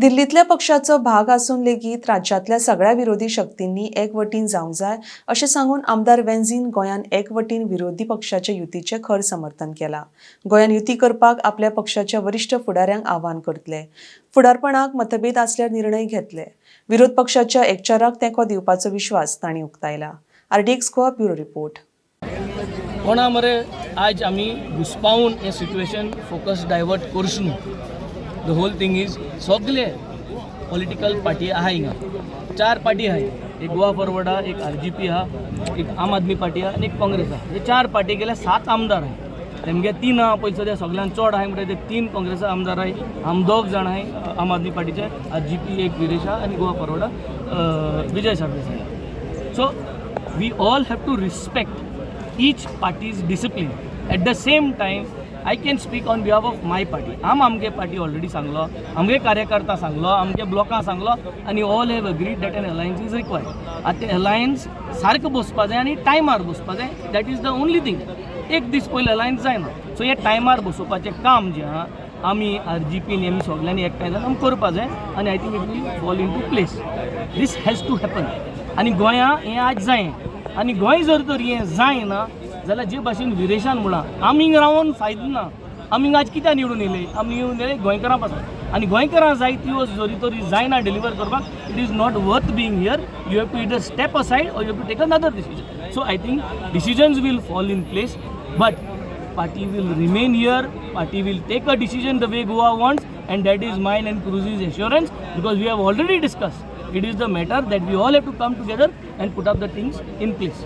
दिल्लीतल्या पक्षाचो भाग आसून लेगीत राज्यातल्या सगळ्या विरोधी शक्तींनी एकवटीन जावंक जाय अशें सांगून आमदार वेंझीन गोंयान एकवटीन विरोधी पक्षाच्या युतीचें खर समर्थन केलां. गोंयान युती करपाक आपल्या पक्षाच्या वरिष्ठ फुडाऱ्यांक आवाहन करतले. फुडारपणाक मतभेद आसल्यार निर्णय घेतले. विरोध पक्षाच्या एकचाराक तेंको दिवपाचो विश्वास तांणी उक्तायला. RDX Goa bureau report. कोणा मरे आज आमी घुसपावून हे सिट्युएशन फोकस डायवर्ट करच न्हू. द होल थिंग इज सगळे पॉलिटिकल पार्टी आहा हिंगा 4 पार्टी आहाय. एक गोवा फॉरवर्ड आहा, एक आरजीपी आहा, एक आम आदमी पार्टी आहा आणि एक काँग्रेस आहा. हे 4 पार्टी गेल्या 7 आमदार आहाय. तेमगे 3 आहा पयस त्या सगळ्यान चड आहाय म्हणजे ते 3 काँग्रेस आमदार आहाय. आम 2 जाण आहाय आम आदमी पार्टीचे. आरजीपी एक विरेश आहा आणि Goa Forward Vijay Sardesai. So we all have to respect each party's discipline. At the same time, I can speak on behalf of my party. आमगे पार्टी ऑलरेडी सांगलो, आमगे कार्यकर्ता सांगलो, आमगे ब्लॉकां सांगलो आणि all have agreed that an alliance is required. आतां ते अलायन्स सारको बसपा जाय आनी टायमार बसपा जाय. That is the only thing. एक दीस पयलीं अलायन्स जायना. सो हे टायमार बसोवपाचें काम जें आहा आमी आरजीपीन आमी सगळ्यांनी एकठांय जावन आमी करपा जाय आनी I think it will fall into place. This has to happen. आनी गोंया हें आज जाय आनी गोंय जर तर हें जायना जाल्यार जे भाशेन विरेशान म्हणा आमींग रावन फायदो ना. आमींग आज कित्याक निवडून येयले? आमी निवडून येयले गोंयकारां पासून आनी गोंयकारां जाय त्यो जरी तरी जायना डिलिव्हर करपाक. It is not worth being here. You have to either step aside or you have to take another decision. So I think decisions will fall in place but party will remain here. Party will take a decision the way Goa wants, and that is mine and Cruzy's assurance, because we have already discussed. It is the matter that we all have to come together and put up the things in place.